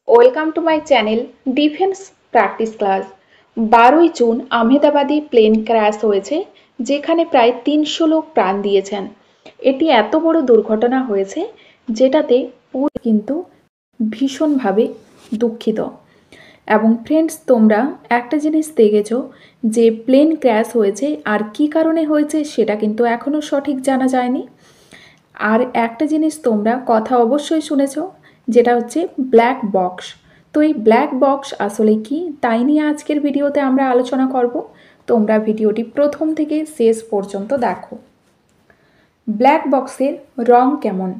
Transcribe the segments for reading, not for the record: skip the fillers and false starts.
Welcome to my channel defence practice class. 12ই June আহমেদাবাদে plane crash হয়েছে, যেখানে প্রায় 300 লোক প্রাণ দিয়েছেন। এটি এত বড় দুর্ঘটনা হয়েছে যেটাতে পুরো কিন্তু ভীষণভাবে দুঃখিত। এবং ফ্রেন্ডস, তোমরা একটা জিনিস দেখেছো যে প্লেন ক্র্যাশ হয়েছে, আর কি কারণে হয়েছে সেটা কিন্তু এখনও সঠিক জানা যায়নি। আর একটা জিনিস তোমরা কথা অবশ্যই শুনেছো, যেটা হচ্ছে ব্ল্যাক বক্স। তো এই ব্ল্যাক বক্স আসলে কি, তাই নিয়ে আজকের ভিডিওতে আমরা আলোচনা করব। তোমরা ভিডিওটি প্রথম থেকে শেষ পর্যন্ত দেখো। ব্ল্যাক বক্সের রং কেমন?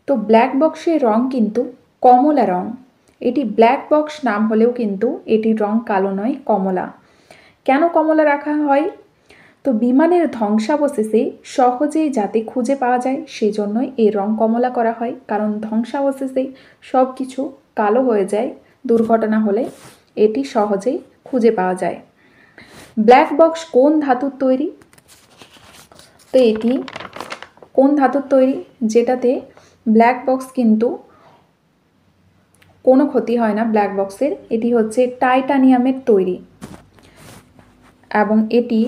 তো ব্ল্যাক বক্সের রং কিন্তু কমলা রং। এটি ব্ল্যাক বক্স নাম হলেও কিন্তু এটির রং কালো নয়, কমলা। কেন কমলা রাখা হয়? তো বিমানের ধ্বংসাবশেষে সহজেই যাতে খুঁজে পাওয়া যায় সেজন্যই এই রং কমলা করা হয়, কারণ ধ্বংসাবশেষে সব কিছু কালো হয়ে যায় দুর্ঘটনা হলে, এটি সহজেই খুঁজে পাওয়া যায়। ব্ল্যাক বক্স কোন ধাতুর তৈরি? তো এটি কোন ধাতুর তৈরি যেটাতে ব্ল্যাক বক্স কিন্তু কোনো ক্ষতি হয় না ব্ল্যাক বক্সের? এটি হচ্ছে টাইটানিয়ামের তৈরি এবং এটি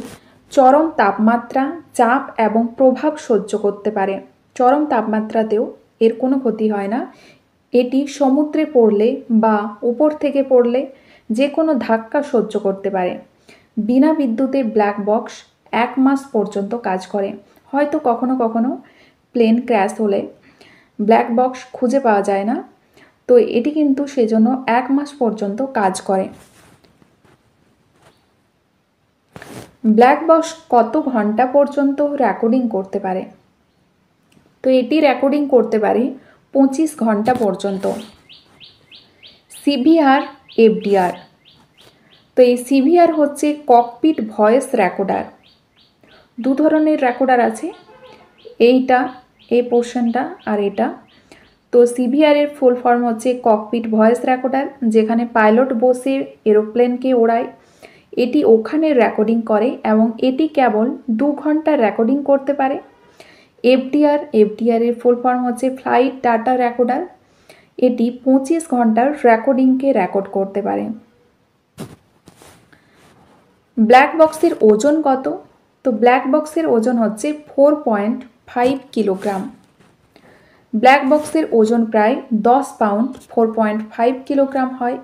চরম তাপমাত্রা, চাপ এবং প্রভাব সহ্য করতে পারে। চরম তাপমাত্রাতেও এর কোনো ক্ষতি হয় না। এটি সমুদ্রে পড়লে বা উপর থেকে পড়লে যে কোনো ধাক্কা সহ্য করতে পারে। বিনা বিদ্যুতে ব্ল্যাক বক্স 1 মাস পর্যন্ত কাজ করে। হয়তো কখনো কখনো প্লেন ক্র্যাশ হলে ব্ল্যাক বক্স খুঁজে পাওয়া যায় না, তো এটি কিন্তু সেজন্য 1 মাস পর্যন্ত কাজ করে। ব্ল্যাক বক্স কত ঘন্টা পর্যন্ত রেকর্ডিং করতে পারে? তো এটি রেকর্ডিং করতে পারে 25 ঘন্টা পর্যন্ত। CBR, FDR. তো এই সিভিআর হচ্ছে ককপিট ভয়েস রেকর্ডার। দু ধরনের রেকর্ডার আছে, এইটা এই পোর্শনটা আর এটা। তো সিভিআরের ফুল ফর্ম হচ্ছে ককপিট ভয়েস রেকর্ডার, যেখানে পাইলট বসে এরোপ্লেনকে ওড়ায়। এটি ওখানে রেকর্ডিং করে এবং এটি কেবল 2 ঘন্টার রেকর্ডিং করতে পারে। এফডিআরের ফুল ফর্ম হচ্ছে ফ্লাইট ডাটা রেকর্ডার। এটি 25 ঘন্টার রেকর্ডিংকে রেকর্ড করতে পারে। ব্ল্যাক বক্সের ওজন কত? তো ব্ল্যাক বক্সের ওজন হচ্ছে 4.5 কিলোগ্রাম। ব্ল্যাক বক্সের ওজন প্রায় 10 পাউন্ড, 4.5 কিলোগ্রাম হয়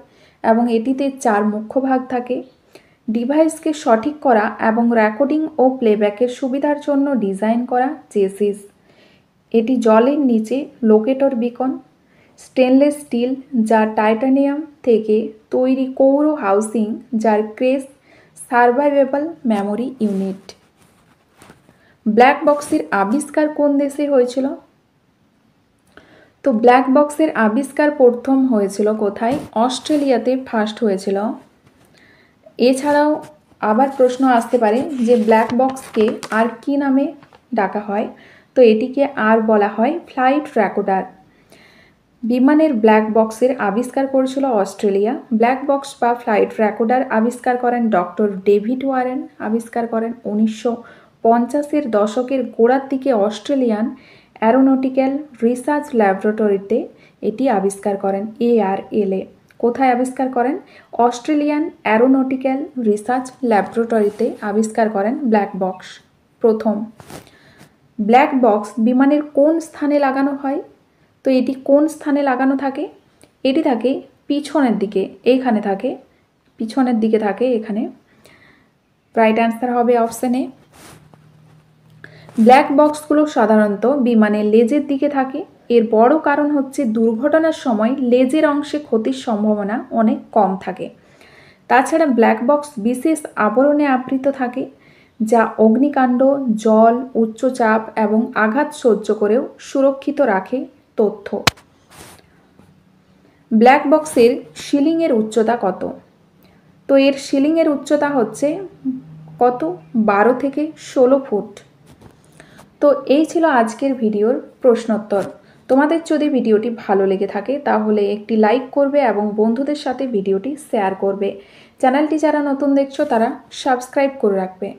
এবং এটিতে 4 মুখ্য ভাগ থাকে। ডিভাইসকে সঠিক করা এবং রেকর্ডিং ও প্লেব্যাকের সুবিধার জন্য ডিজাইন করা চেসিস। এটি জলের নিচে লোকেটর বিকন। স্টেনলেস স্টিল যা টাইটানিয়াম থেকে তৈরি কৌর হাউসিং, যার ক্রেস সার্ভাইভেবল মেমোরি ইউনিট। ব্ল্যাক বক্সের আবিষ্কার কোন দেশে হয়েছিল? তো ব্ল্যাক বক্সের আবিষ্কার প্রথম হয়েছিল কোথায়? অস্ট্রেলিয়াতে ফার্স্ট হয়েছিল। এছাড়াও আবার প্রশ্ন আসতে পারে যে ব্ল্যাক বক্সকে আর কি নামে ডাকা হয়? তো এটিকে আর বলা হয় ফ্লাইট রেকর্ডার। বিমানের ব্ল্যাক বক্সের আবিষ্কার করেছিল অস্ট্রেলিয়া। ব্ল্যাক বক্স বা ফ্লাইট রেকর্ডার আবিষ্কার করেন ডক্টর ডেভিড ওয়ারেন। আবিষ্কার করেন 1950-এর দশকের গোড়ার দিকে অস্ট্রেলিয়ান অ্যারোনটিক্যাল রিসার্চ ল্যাবরেটরিতে এটি আবিষ্কার করেন, ARLA। কোথায় আবিষ্কার করেন? অস্ট্রেলিয়ান অ্যারোনটিক্যাল রিসার্চ ল্যাবরেটরিতে আবিষ্কার করেন ব্ল্যাক বক্স প্রথম। ব্ল্যাক বক্স বিমানের কোন স্থানে লাগানো হয়? তো এটি কোন স্থানে লাগানো থাকে? এটি থাকে পিছনের দিকে, এইখানে থাকে, পিছনের দিকে থাকে এখানে। রাইট অ্যান্সার হবে অপশন এ। ব্ল্যাক বক্সগুলো সাধারণত বিমানের লেজের দিকে থাকে। এর বড় কারণ হচ্ছে দুর্ঘটনার সময় লেজের অংশে ক্ষতির সম্ভাবনা অনেক কম থাকে। তাছাড়া ব্ল্যাক বক্স বিশেষ আবরণে আবৃত থাকে, যা অগ্নিকাণ্ড, জল, উচ্চচাপ এবং আঘাত সহ্য করেও সুরক্ষিত রাখে তথ্য। ব্ল্যাক বক্সের সিলিংয়ের উচ্চতা কত? তো এর সিলিংয়ের উচ্চতা হচ্ছে কত? 12 থেকে 16 ফুট। তো এই ছিল আজকের ভিডিওর প্রশ্নোত্তর। তোমাদের যদি ভিডিওটি ভালো লেগে থাকে তাহলে একটি লাইক করবে এবং বন্ধুদের সাথে ভিডিওটি শেয়ার করবে। চ্যানেলটি যারা নতুন দেখছো তারা সাবস্ক্রাইব করে রাখবে।